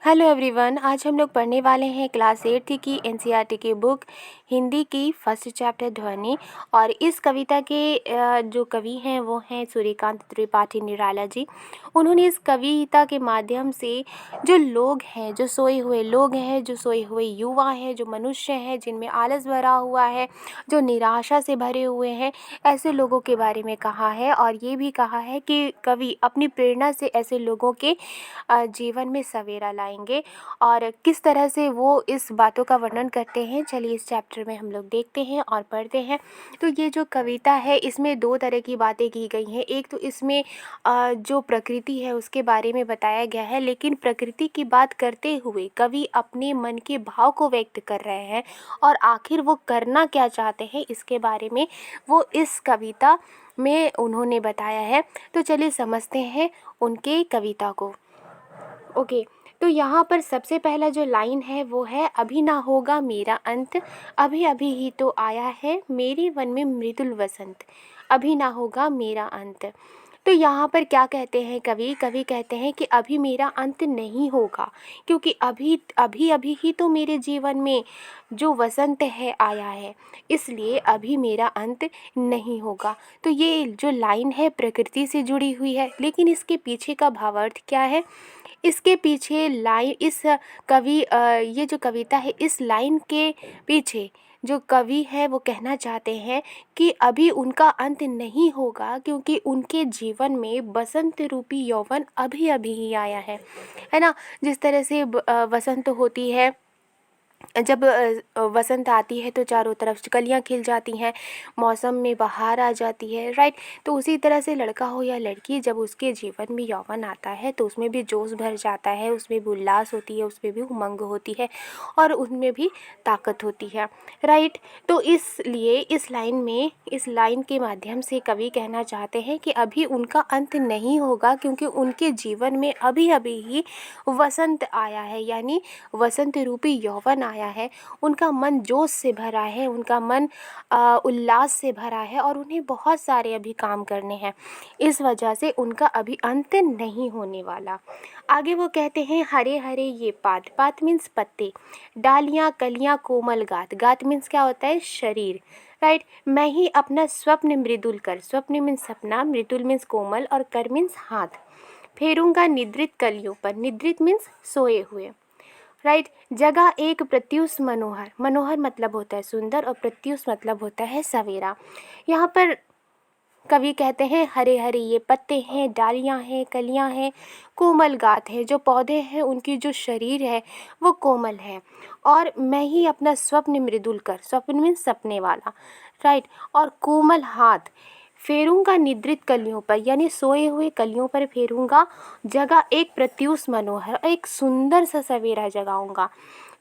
Hello everyone, आज हम लोग पढ़ने वाले हैं क्लास 8 की एनसीईआरटी की बुक हिंदी की फर्स्ट चैप्टर ध्वनि। और इस कविता के जो कवि हैं वो हैं सूर्यकांत त्रिपाठी निराला जी। उन्होंने इस कविता के माध्यम से जो लोग हैं, जो सोए हुए लोग हैं, जो सोए हुए युवा हैं, जो मनुष्य हैं जिनमें आलस भरा हुआ है, जो निराशा से भरे हुए हैं, ऐसे लोगों के बारे में कहा है। और ये भी कहा है कि कवि अपनी प्रेरणा से ऐसे लोगों के जीवन में सवेरा लाएंगे और किस तरह से वो इस बातों का वर्णन करते हैं। चलिए इस चैप्टर में हम लोग देखते हैं और पढ़ते हैं। तो ये जो कविता है इसमें दो तरह की बातें की गई हैं। एक तो इसमें जो प्रकृति है उसके बारे में बताया गया है, लेकिन प्रकृति की बात करते हुए कवि अपने मन के भाव को व्यक्त कर रहे हैं और आखिर वो करना क्या चाहते हैं इसके बारे में वो इस कविता में उन्होंने बताया है। तो चलिए समझते हैं उनके कविता को। ओके, तो यहाँ पर सबसे पहला जो लाइन है वो है, अभी ना होगा मेरा अंत, अभी अभी ही तो आया है मेरे वन में मृदुल वसंत, अभी ना होगा मेरा अंत। तो यहाँ पर क्या कहते हैं कवि कहते हैं कि अभी मेरा अंत नहीं होगा, क्योंकि अभी अभी अभी ही तो मेरे जीवन में जो वसंत है आया है, इसलिए अभी मेरा अंत नहीं होगा। तो ये जो लाइन है प्रकृति से जुड़ी हुई है, लेकिन इसके पीछे का भावार्थ क्या है? इसके पीछे लाइन इस कवि ये जो कविता है इस लाइन के पीछे जो कवि है वो कहना चाहते हैं कि अभी उनका अंत नहीं होगा, क्योंकि उनके जीवन में बसंत रूपी यौवन अभी अभी ही आया है ना। जिस तरह से वसंत होती है, जब वसंत आती है तो चारों तरफ कलियां खिल जाती हैं, मौसम में बहार आ जाती है, राइट। तो उसी तरह से लड़का हो या लड़की, जब उसके जीवन में यौवन आता है तो उसमें भी जोश भर जाता है, उसमें भी उल्लास होती है, उसमें भी उमंग होती है और उनमें भी ताकत होती है, राइट। तो इसलिए इस लाइन के माध्यम से कवि कहना चाहते हैं कि अभी उनका अंत नहीं होगा, क्योंकि उनके जीवन में अभी अभी ही वसंत आया है, यानी वसंत रूपी यौवन आया है। उनका मन जोश से भरा है, उनका मन उल्लास से भरा है और उन्हें बहुत सारे अभी काम करने हैं। इस वजह से उनका अभी अंत नहीं होने वाला। आगे वो कहते हैं, हरे हरे ये पात, पात मीन्स पत्ते, डालियाँ कलियाँ कोमल गात, गात मीन्स क्या होता है? शरीर, राइट। मैं ही अपना स्वप्न मृदुल कर, स्वप्न मीन्स सपना, मृदुल मीन्स कोमल और कर मीन्स हाथ, फेरूंगा निद्रित कलियों पर, निद्रित मीन्स सोए हुए, राइट। जगह एक प्रत्युष मनोहर, मनोहर मतलब होता है सुंदर और प्रत्युष मतलब होता है सवेरा। यहाँ पर कवि कहते हैं हरे हरे ये पत्ते हैं, डालियाँ हैं, कलियाँ हैं, कोमल गात है, जो पौधे हैं उनकी जो शरीर है वो कोमल है। और मैं ही अपना स्वप्न मृदुल कर, स्वप्न मीन्स सपने वाला, राइट। और कोमल हाथ, फेरूंगा निद्रित कलियों पर, यानी सोए हुए कलियों पर फेरूंगा, जगह एक प्रत्युष मनोहर, एक सुंदर सा सवेरा जगाऊंगा।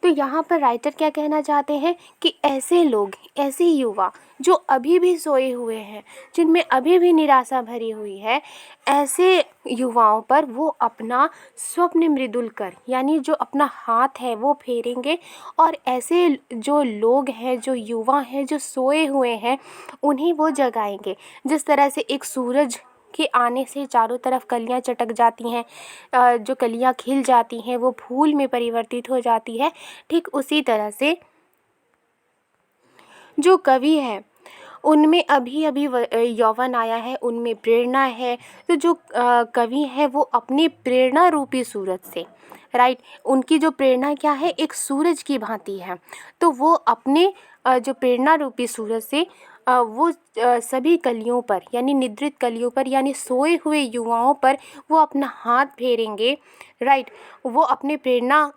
तो यहाँ पर राइटर क्या कहना चाहते हैं कि ऐसे लोग, ऐसे युवा जो अभी भी सोए हुए हैं, जिनमें अभी भी निराशा भरी हुई है, ऐसे युवाओं पर वो अपना स्वप्न मृदुल कर, यानी जो अपना हाथ है वो फेरेंगे और ऐसे जो लोग हैं, जो युवा हैं, जो सोए हुए हैं, उन्हें वो जगाएंगे। जिस तरह से एक सूरज के आने से चारों तरफ कलियां चटक जाती हैं, जो कलियां खिल जाती हैं वो फूल में परिवर्तित हो जाती है, ठीक उसी तरह से जो कवि है उनमें अभी अभी यौवन आया है, उनमें प्रेरणा है। तो जो कवि है वो अपनी प्रेरणा रूपी सूरज से, राइट, उनकी जो प्रेरणा क्या है, एक सूरज की भांति है। तो वो अपने जो प्रेरणा रूपी सूरज से वो सभी कलियों पर, यानी निद्रित कलियों पर, यानी सोए हुए युवाओं पर वो अपना हाथ फेरेंगे, राइट। वो अपने प्रेरणा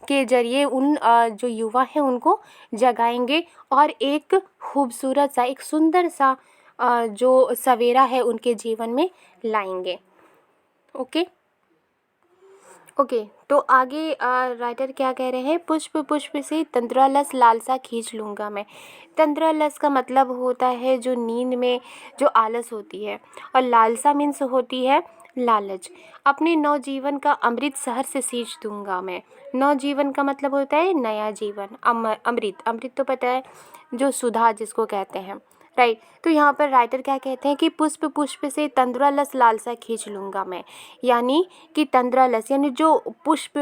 के जरिए उन जो युवा हैं उनको जगाएंगे और एक खूबसूरत सा, एक सुंदर सा जो सवेरा है उनके जीवन में लाएंगे। ओके ओके, तो आगे राइटर क्या कह रहे हैं, पुष्प पुष्प से तंद्रालस लालसा खींच लूँगा मैं। तंद्रालस का मतलब होता है जो नींद में जो आलस होती है, और लालसा मीन्स होती है लालच। अपने नवजीवन का अमृत शहर से सींच दूंगा मैं। नवजीवन का मतलब होता है नया जीवन, अमृत, अमृत तो पता है जो सुधा जिसको कहते हैं, राइट। तो यहाँ पर राइटर क्या कहते हैं कि पुष्प पुष्प से तंद्रालस लालसा खींच लूँगा मैं, यानी कि तंद्रालस यानी जो पुष्प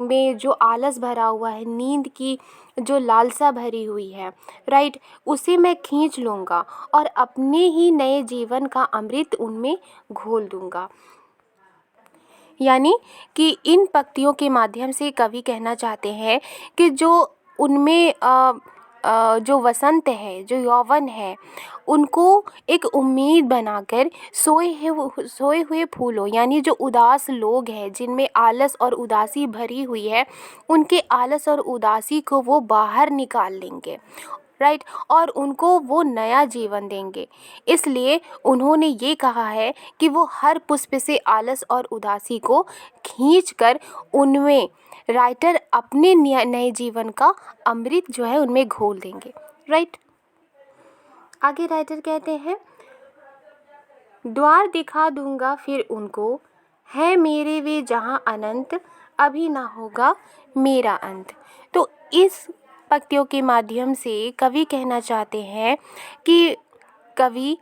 में जो आलस भरा हुआ है, नींद की जो लालसा भरी हुई है, राइट, उसे मैं खींच लूँगा और अपने ही नए जीवन का अमृत उनमें घोल दूँगा। यानी कि इन पंक्तियों के माध्यम से कवि कहना चाहते हैं कि जो उनमें जो वसंत है, जो यौवन है, उनको एक उम्मीद बनाकर सोए हुए फूलों, यानी जो उदास लोग हैं जिनमें आलस और उदासी भरी हुई है, उनके आलस और उदासी को वो बाहर निकाल लेंगे, राइट, और उनको वो नया जीवन देंगे। इसलिए उन्होंने ये कहा है कि वो हर पुष्प से आलस और उदासी को खींचकर उनमें राइटर अपने नए जीवन का अमृत जो है उनमें घोल देंगे, राइट। आगे राइटर कहते हैं, द्वार दिखा दूंगा फिर उनको, है मेरे वे जहाँ अनंत, अभी ना होगा मेरा अंत। तो इस पंक्तियों के माध्यम से कवि कहना चाहते हैं कि कवि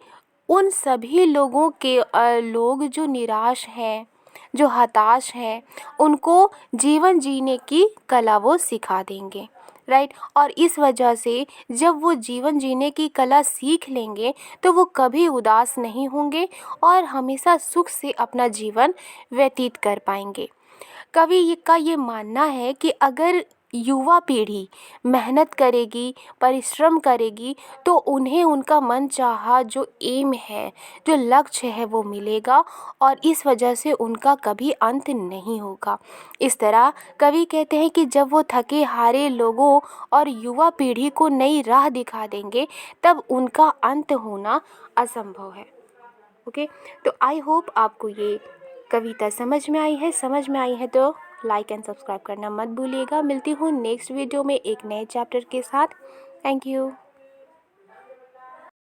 उन सभी लोगों के लोग जो निराश हैं, जो हताश हैं, उनको जीवन जीने की कला वो सिखा देंगे, राइट। और इस वजह से जब वो जीवन जीने की कला सीख लेंगे तो वो कभी उदास नहीं होंगे और हमेशा सुख से अपना जीवन व्यतीत कर पाएंगे। कवि का ये मानना है कि अगर युवा पीढ़ी मेहनत करेगी, परिश्रम करेगी, तो उन्हें उनका मनचाहा जो एम है, जो लक्ष्य है, वो मिलेगा और इस वजह से उनका कभी अंत नहीं होगा। इस तरह कवि कहते हैं कि जब वो थके हारे लोगों और युवा पीढ़ी को नई राह दिखा देंगे, तब उनका अंत होना असंभव है। ओके, तो आई होप आपको ये कविता समझ में आई है तो लाइक एंड सब्सक्राइब करना मत भूलिएगा। मिलती हूँ नेक्स्ट वीडियो में एक नए चैप्टर के साथ। Thank you.